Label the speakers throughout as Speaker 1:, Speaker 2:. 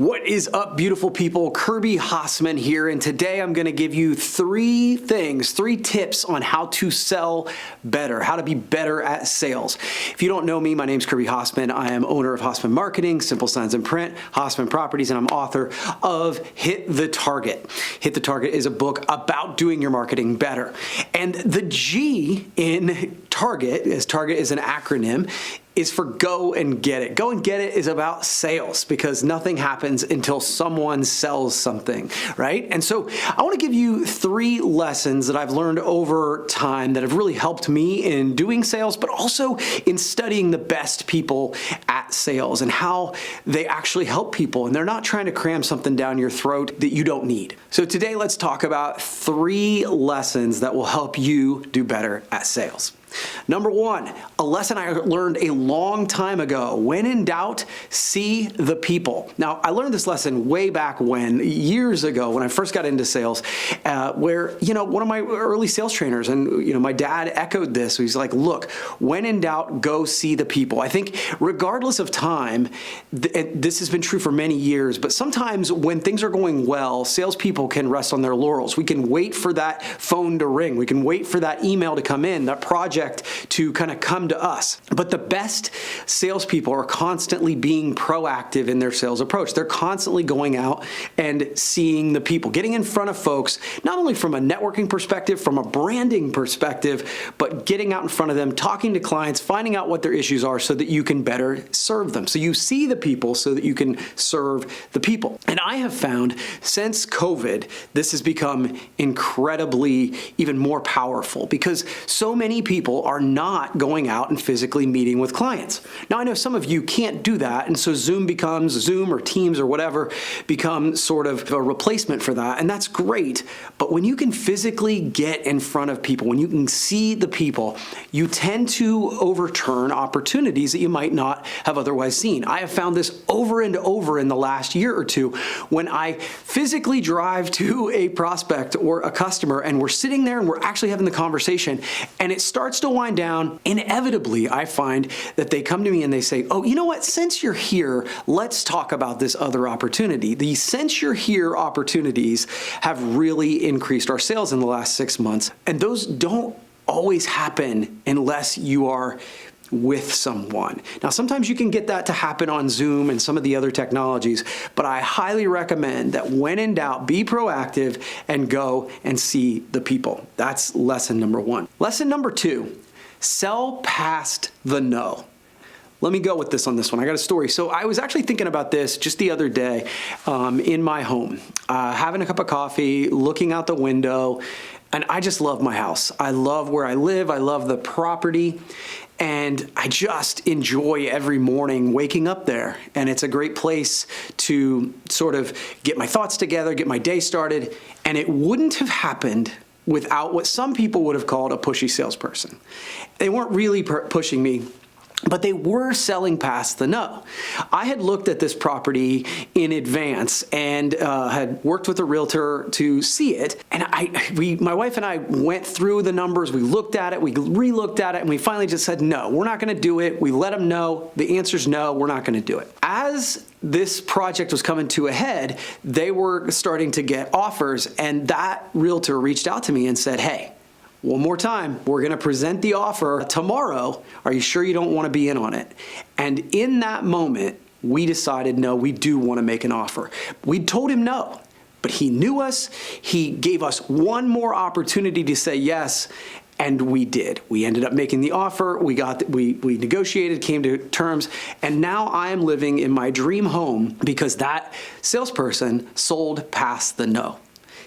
Speaker 1: What is up, beautiful people? Kirby Hasseman here, and today I'm going to give you three tips on how to sell better, how to be better at sales. If you don't know me, my name is Kirby Hasseman. I am owner of Hasseman Marketing, Simple Signs and Print, Hasseman Properties, and I'm author of Hit the Target. Hit the Target is a book about doing your marketing better. And the G in Target, as Target is an acronym, is for go and get it. Go and get it is about sales because nothing happens until someone sells something, right? And so I want to give you three lessons that I've learned over time that have really helped me in doing sales, but also in studying the best people at sales and how they actually help people. And they're not trying to cram something down your throat that you don't need. So today, let's talk about three lessons that will help you do better at sales. Number one, a lesson I learned a long time ago. When in doubt, see the people. Now, I learned this lesson way back when, years ago, when I first got into sales, where, one of my early sales trainers, and, my dad echoed this. He's like, look, when in doubt, go see the people. I think regardless of time, this has been true for many years, but sometimes when things are going well, salespeople can rest on their laurels. We can wait for that phone to ring. We can wait for that email to come in, that project to kind of come to us. But the best salespeople are constantly being proactive in their sales approach. They're constantly going out and seeing the people, getting in front of folks, not only from a networking perspective, from a branding perspective, but getting out in front of them, talking to clients, finding out what their issues are so that you can better serve them. So you see the people so that you can serve the people. And I have found since COVID, this has become incredibly even more powerful because so many people are not going out and physically meeting with clients. Now, I know some of you can't do that, and so Zoom or Teams or whatever become sort of a replacement for that, and that's great. But when you can physically get in front of people, when you can see the people, you tend to overturn opportunities that you might not have otherwise seen. I have found this over and over in the last year or two when I physically drive to a prospect or a customer and we're sitting there and we're actually having the conversation and it starts to wind down. Inevitably, I find that they come to me and they say, oh, you know what, since you're here, let's talk about this other opportunity. The since you're here opportunities have really increased our sales in the last 6 months. And those don't always happen unless you are with someone. Now, sometimes you can get that to happen on Zoom and some of the other technologies, but I highly recommend that when in doubt, be proactive and go and see the people. That's lesson number one. Lesson number two, sell past the no. Let me go with this on this one. I got a story. So I was actually thinking about this just the other day in my home, having a cup of coffee, looking out the window, and I just love my house. I love where I live. I love the property. And I just enjoy every morning waking up there. And it's a great place to sort of get my thoughts together, get my day started. And it wouldn't have happened without what some people would have called a pushy salesperson. They weren't really pushing me, but they were selling past the no. I had looked at this property in advance and had worked with a realtor to see it. And my wife and I went through the numbers. We looked at it, we re-looked at it, and we finally just said, no, we're not gonna do it. We let them know. The answer's no, we're not gonna do it. As this project was coming to a head, they were starting to get offers, and that realtor reached out to me and said, hey, one more time, we're gonna present the offer tomorrow. Are you sure you don't wanna be in on it? And in that moment, we decided, no, we do wanna make an offer. We told him no, but he knew us. He gave us one more opportunity to say yes, and we did. We ended up making the offer. We negotiated, came to terms, and now I am living in my dream home because that salesperson sold past the no.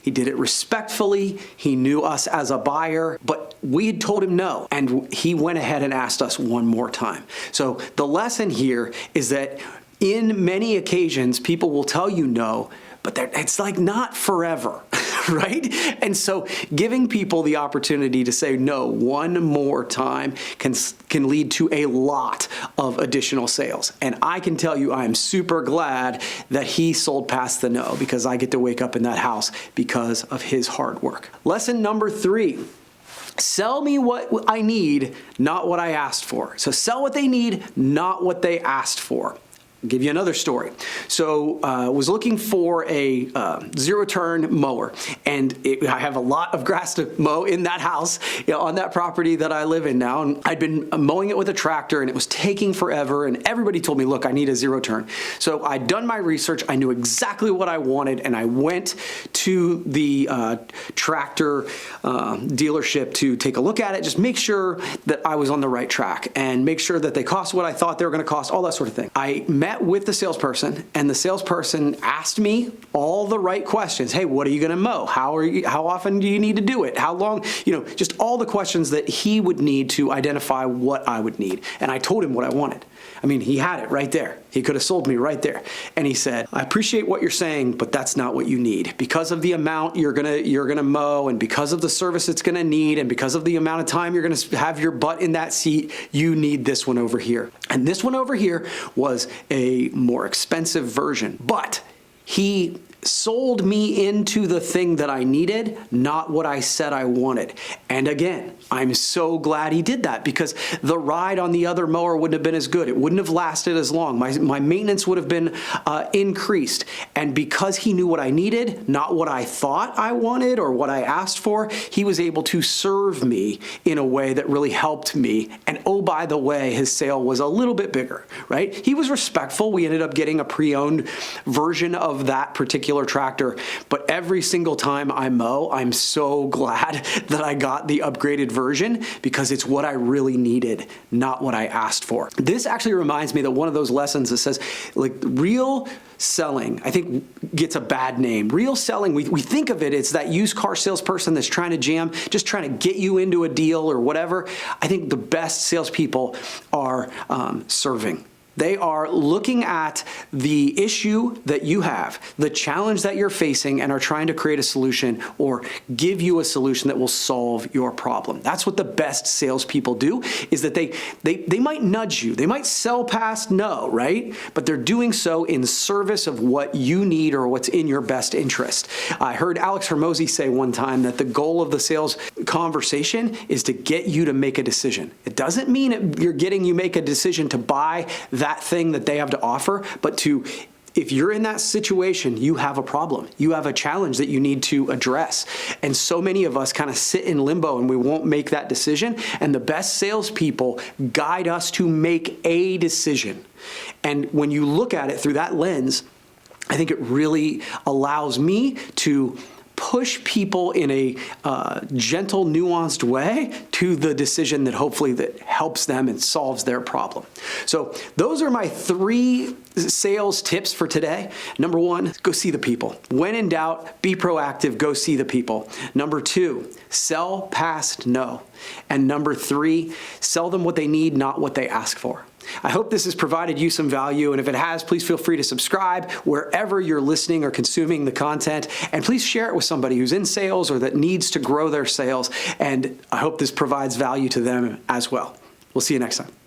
Speaker 1: He did it respectfully. He knew us as a buyer, but we had told him no, and he went ahead and asked us one more time. So the lesson here is that in many occasions, people will tell you no, but it's like not forever, right? And so giving people the opportunity to say no one more time can lead to a lot of additional sales. And I can tell you I'm super glad that he sold past the no because I get to wake up in that house because of his hard work. Lesson number three, sell me what I need, not what I asked for. So sell what they need, not what they asked for. give you another story. So was looking for a zero-turn mower, and I have a lot of grass to mow in that house, on that property that I live in now. And I'd been mowing it with a tractor, and it was taking forever. And everybody told me, look, I need a zero-turn. So I'd done my research. I knew exactly what I wanted, and I went to the tractor dealership to take a look at it, just make sure that I was on the right track, and make sure that they cost what I thought they were going to cost, all that sort of thing. I met with the salesperson, and the salesperson asked me all the right questions. Hey, what are you going to mow? How often do you need to do it? How long? Just all the questions that he would need to identify what I would need. And I told him what I wanted. I mean, he had it right there. He could have sold me right there. And he said, I appreciate what you're saying, but that's not what you need. Because of the amount you're gonna mow, and because of the service it's gonna need, and because of the amount of time you're gonna have your butt in that seat, you need this one over here. And this one over here was a more expensive version, but he sold me into the thing that I needed, not what I said I wanted. And again, I'm so glad he did that, because the ride on the other mower wouldn't have been as good. It wouldn't have lasted as long. My maintenance would have been increased. And because he knew what I needed, not what I thought I wanted or what I asked for, he was able to serve me in a way that really helped me. And oh, by the way, his sale was a little bit bigger, right? He was respectful. We ended up getting a pre-owned version of that particular tractor, but every single time I mow, I'm so glad that I got the upgraded version, because it's what I really needed, not what I asked for. This actually reminds me that one of those lessons that says, like, real selling, I think, gets a bad name. Real selling, we think of it, it's that used car salesperson that's trying to jam, just trying to get you into a deal or whatever. I think the best salespeople are serving. They are looking at the issue that you have, the challenge that you're facing, and are trying to create a solution or give you a solution that will solve your problem. That's what the best salespeople do, is that they might nudge you. They might sell past no, right? But they're doing so in service of what you need or what's in your best interest. I heard Alex Hormozy say one time that the goal of the sales conversation is to get you to make a decision. It doesn't mean you're getting you make a decision to buy that thing that they have to offer, but if you're in that situation, you have a problem. You have a challenge that you need to address. And so many of us kind of sit in limbo and we won't make that decision. And the best salespeople guide us to make a decision. And when you look at it through that lens, I think it really allows me to push people in a gentle, nuanced way to the decision that hopefully that helps them and solves their problem. So those are my 3 sales tips for today. Number 1, go see the people. When in doubt, be proactive, go see the people. Number 2, sell past no. And number 3, sell them what they need, not what they ask for. I hope this has provided you some value, and if it has, please feel free to subscribe wherever you're listening or consuming the content, and please share it with somebody who's in sales or that needs to grow their sales, and I hope this provides value to them as well. We'll see you next time.